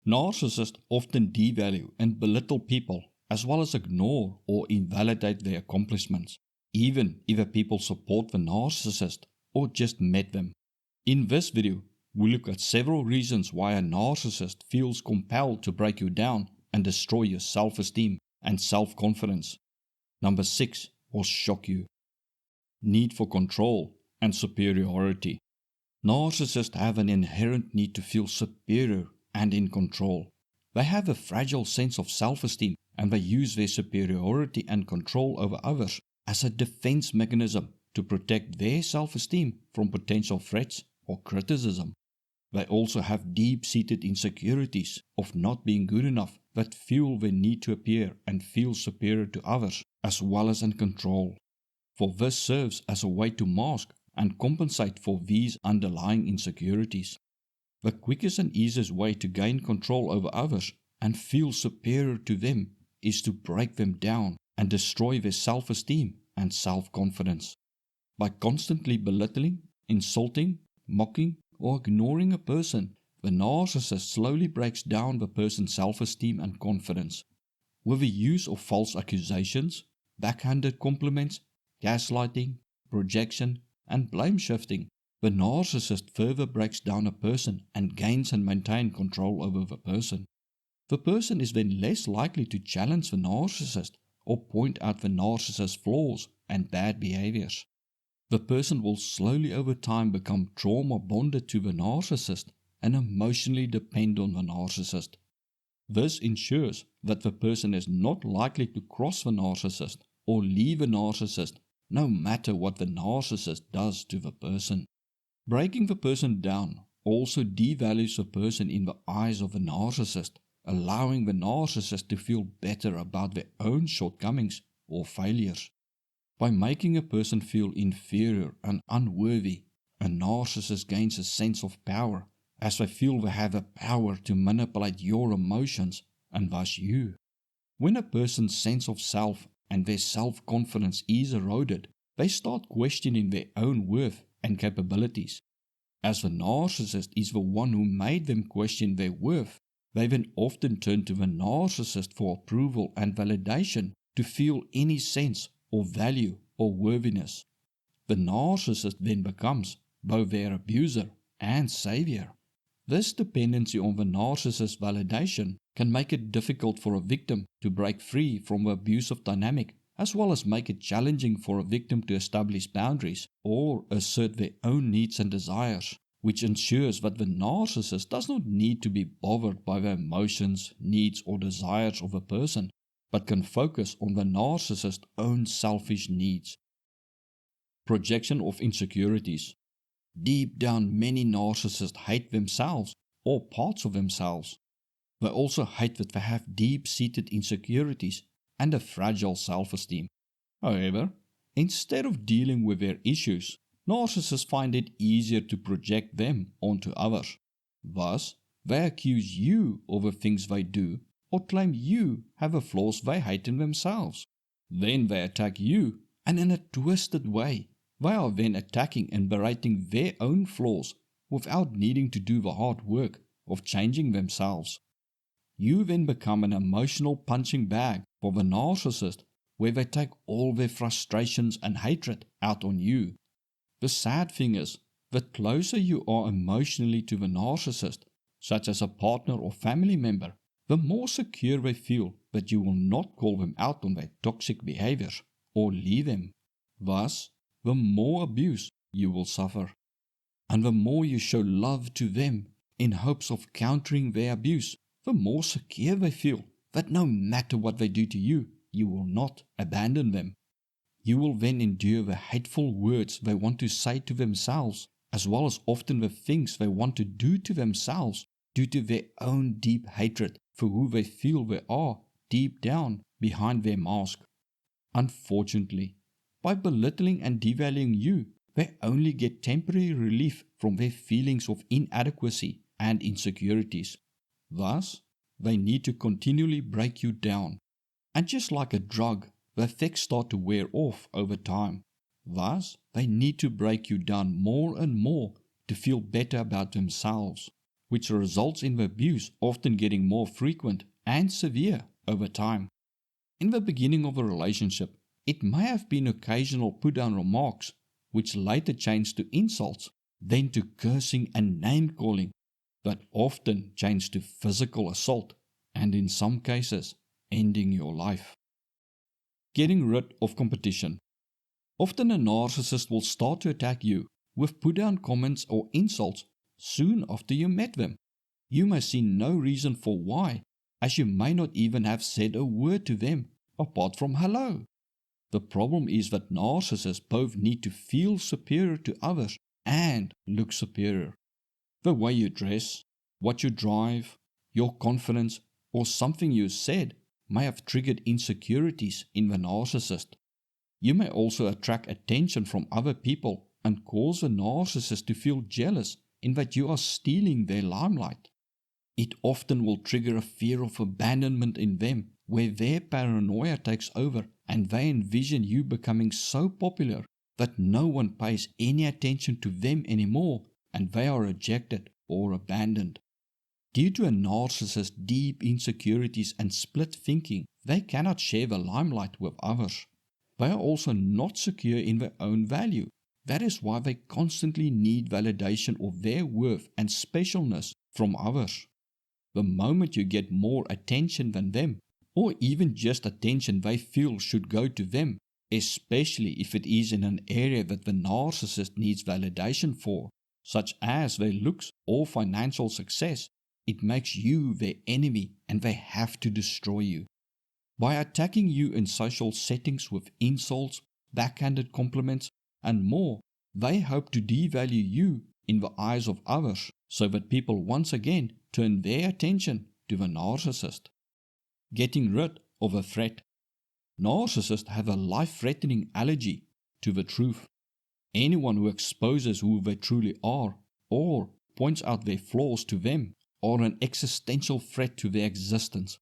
Narcissists often devalue and belittle people, as well as ignore or invalidate their accomplishments, even if people support the narcissist or just met them. In this video, we look at several reasons why a narcissist feels compelled to break you down and destroy your self-esteem and self-confidence. Number 6 will shock you. Need for control and superiority. Narcissists have an inherent need to feel superior and in control. They have a fragile sense of self-esteem and they use their superiority and control over others as a defense mechanism to protect their self-esteem from potential threats or criticism. They also have deep-seated insecurities of not being good enough that fuel their need to appear and feel superior to others, as well as in control. For this serves as a way to mask and compensate for these underlying insecurities. The quickest and easiest way to gain control over others and feel superior to them is to break them down and destroy their self-esteem and self-confidence. By constantly belittling, insulting, mocking, or ignoring a person, the narcissist slowly breaks down the person's self-esteem and confidence. With the use of false accusations, backhanded compliments, gaslighting, projection, and blame shifting, the narcissist further breaks down a person and gains and maintains control over the person. The person is then less likely to challenge the narcissist or point out the narcissist's flaws and bad behaviors. The person will slowly over time become trauma bonded to the narcissist and emotionally depend on the narcissist. This ensures that the person is not likely to cross the narcissist or leave a narcissist no matter what the narcissist does to the person. Breaking the person down also devalues the person in the eyes of the narcissist, allowing the narcissist to feel better about their own shortcomings or failures. By making a person feel inferior and unworthy, a narcissist gains a sense of power, as they feel they have the power to manipulate your emotions and thus you. When a person's sense of self and their self-confidence is eroded, they start questioning their own worth and capabilities. As the narcissist is the one who made them question their worth, they then often turn to the narcissist for approval and validation to feel any sense or value or worthiness. The narcissist then becomes both their abuser and savior. This dependency on the narcissist's validation can make it difficult for a victim to break free from the abusive dynamic, as well as make it challenging for a victim to establish boundaries or assert their own needs and desires, which ensures that the narcissist does not need to be bothered by the emotions, needs or desires of a person, but can focus on the narcissist's own selfish needs. Projection of insecurities. Deep down, many narcissists hate themselves or parts of themselves. They also hate that they have deep-seated insecurities and a fragile self-esteem. However, instead of dealing with their issues, narcissists find it easier to project them onto others. Thus, they accuse you of the things they do or claim you have the flaws they hate in themselves. Then they attack you, and in a twisted way, they are then attacking and berating their own flaws without needing to do the hard work of changing themselves. You then become an emotional punching bag for the narcissist, where they take all their frustrations and hatred out on you. The sad thing is, the closer you are emotionally to the narcissist, such as a partner or family member, the more secure they feel that you will not call them out on their toxic behaviors or leave them. Thus, the more abuse you will suffer. And the more you show love to them in hopes of countering their abuse, the more secure they feel that no matter what they do to you, you will not abandon them. You will then endure the hateful words they want to say to themselves, as well as often the things they want to do to themselves due to their own deep hatred for who they feel they are deep down behind their mask. Unfortunately, by belittling and devaluing you, they only get temporary relief from their feelings of inadequacy and insecurities. Thus, they need to continually break you down. And just like a drug, the effects start to wear off over time. Thus, they need to break you down more and more to feel better about themselves, which results in the abuse often getting more frequent and severe over time. In the beginning of a relationship, it may have been occasional put-down remarks, which later changed to insults, then to cursing and name-calling, but often changed to physical assault, and in some cases, ending your life. Getting rid of competition. Often a narcissist will start to attack you with put-down comments or insults soon after you met them. You may see no reason for why, as you may not even have said a word to them apart from hello. The problem is that narcissists both need to feel superior to others and look superior. The way you dress, what you drive, your confidence, or something you said may have triggered insecurities in the narcissist. You may also attract attention from other people and cause the narcissist to feel jealous in that you are stealing their limelight. It often will trigger a fear of abandonment in them, where their paranoia takes over and they envision you becoming so popular that no one pays any attention to them anymore and they are rejected or abandoned. Due to a narcissist's deep insecurities and split thinking, they cannot share the limelight with others. They are also not secure in their own value. That is why they constantly need validation of their worth and specialness from others. The moment you get more attention than them, or even just attention they feel should go to them, especially if it is in an area that the narcissist needs validation for, such as their looks or financial success, it makes you their enemy and they have to destroy you. By attacking you in social settings with insults, backhanded compliments, and more, they hope to devalue you in the eyes of others so that people once again turn their attention to the narcissist. Getting rid of a threat. Narcissists have a life-threatening allergy to the truth. Anyone who exposes who they truly are or points out their flaws to them are an existential threat to their existence.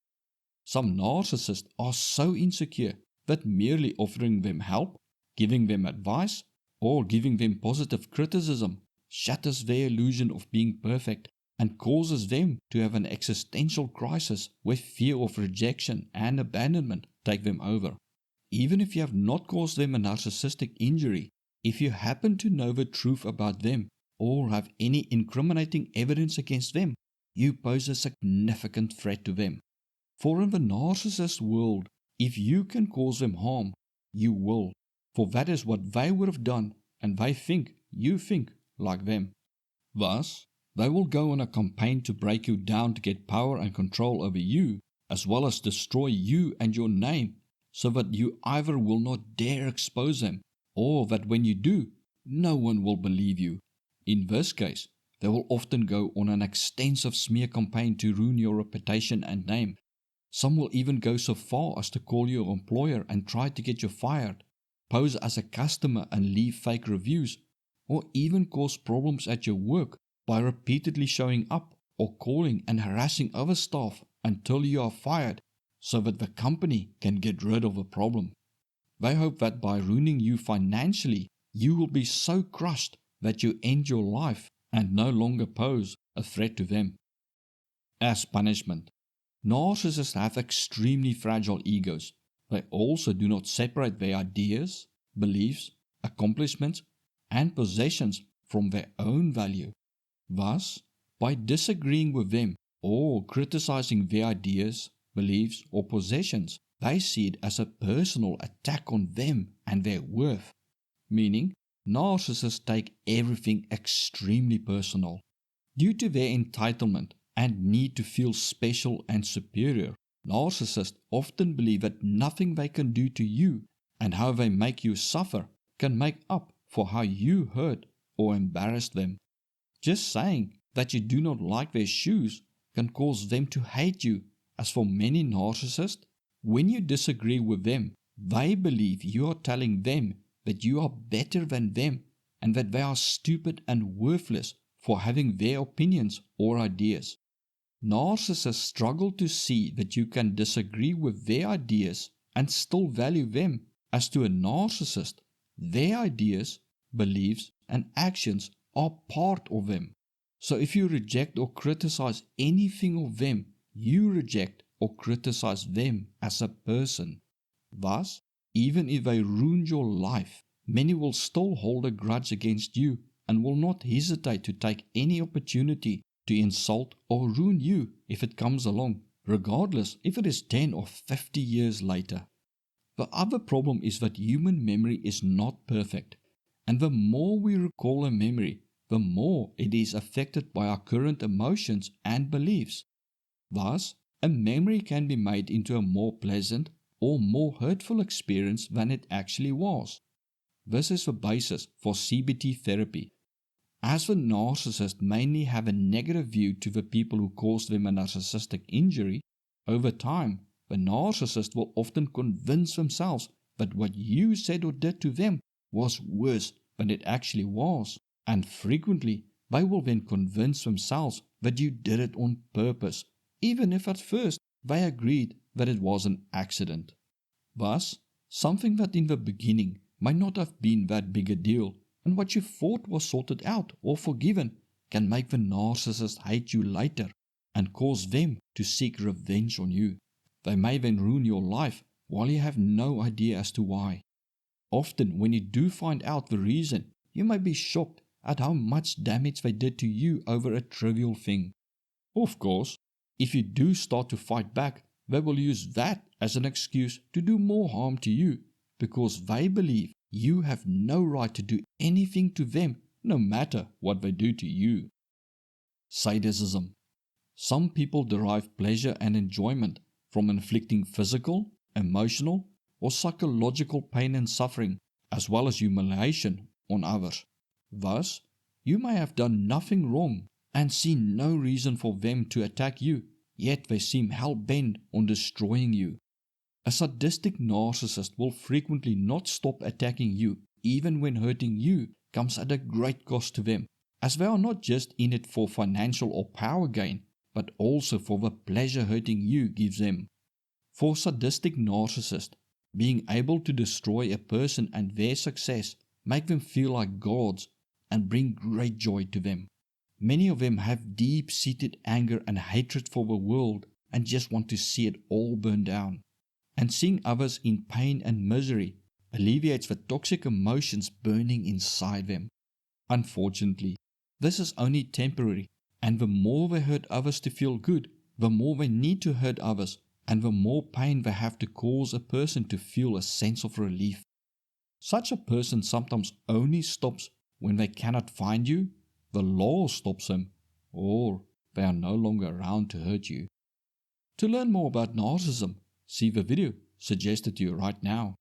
Some narcissists are so insecure that merely offering them help, giving them advice, or giving them positive criticism shatters their illusion of being perfect and causes them to have an existential crisis where fear of rejection and abandonment take them over. Even if you have not caused them a narcissistic injury, if you happen to know the truth about them or have any incriminating evidence against them, you pose a significant threat to them. For in the narcissist world, if you can cause them harm, you will, for that is what they would have done, and they think you think like them. Thus, they will go on a campaign to break you down to get power and control over you, as well as destroy you and your name, so that you either will not dare expose them, or that when you do, no one will believe you. In this case, they will often go on an extensive smear campaign to ruin your reputation and name. Some will even go so far as to call your employer and try to get you fired, pose as a customer and leave fake reviews, or even cause problems at your work by repeatedly showing up or calling and harassing other staff until you are fired so that the company can get rid of a problem. They hope that by ruining you financially, you will be so crushed that you end your life and no longer pose a threat to them. As punishment, narcissists have extremely fragile egos. They also do not separate their ideas, beliefs, accomplishments, and possessions from their own value. Thus, by disagreeing with them or criticizing their ideas, beliefs, or possessions, they see it as a personal attack on them and their worth. Meaning, narcissists take everything extremely personal. Due to their entitlement and need to feel special and superior, narcissists often believe that nothing they can do to you and how they make you suffer can make up for how you hurt or embarrassed them. Just saying that you do not like their shoes can cause them to hate you, as for many narcissists, when you disagree with them, they believe you are telling them that you are better than them and that they are stupid and worthless for having their opinions or ideas. Narcissists struggle to see that you can disagree with their ideas and still value them, as to a narcissist, their ideas, beliefs, and actions are part of them. So if you reject or criticize anything of them, you reject or criticize them as a person. Thus, even if they ruined your life, many will still hold a grudge against you and will not hesitate to take any opportunity to insult or ruin you if it comes along, regardless if it is 10 or 50 years later. The other problem is that human memory is not perfect, and the more we recall a memory, the more it is affected by our current emotions and beliefs. Thus, a memory can be made into a more pleasant or more hurtful experience than it actually was. This is the basis for CBT therapy. As the narcissists mainly have a negative view to the people who caused them a narcissistic injury, over time, the narcissist will often convince themselves that what you said or did to them was worse than it actually was, and frequently they will then convince themselves that you did it on purpose, even if at first they agreed that it was an accident. Thus, something that in the beginning might not have been that big a deal, and what you thought was sorted out or forgiven, can make the narcissist hate you later and cause them to seek revenge on you. They may then ruin your life while you have no idea as to why. Often, when you do find out the reason, you may be shocked at how much damage they did to you over a trivial thing. Of course, if you do start to fight back, they will use that as an excuse to do more harm to you, because they believe you have no right to do anything to them, no matter what they do to you. Sadism. Some people derive pleasure and enjoyment from inflicting physical, emotional, or psychological pain and suffering, as well as humiliation on others. Thus, you may have done nothing wrong and see no reason for them to attack you, yet they seem hell-bent on destroying you. A sadistic narcissist will frequently not stop attacking you, even when hurting you comes at a great cost to them, as they are not just in it for financial or power gain, but also for the pleasure hurting you gives them. For sadistic narcissists, being able to destroy a person and their success make them feel like gods and bring great joy to them. Many of them have deep-seated anger and hatred for the world and just want to see it all burn down. And seeing others in pain and misery alleviates the toxic emotions burning inside them. Unfortunately, this is only temporary, and the more they hurt others to feel good, the more they need to hurt others, and the more pain they have to cause a person to feel a sense of relief. Such a person sometimes only stops when they cannot find you, the law stops them, or they are no longer around to hurt you. To learn more about narcissism, see the video suggested to you right now.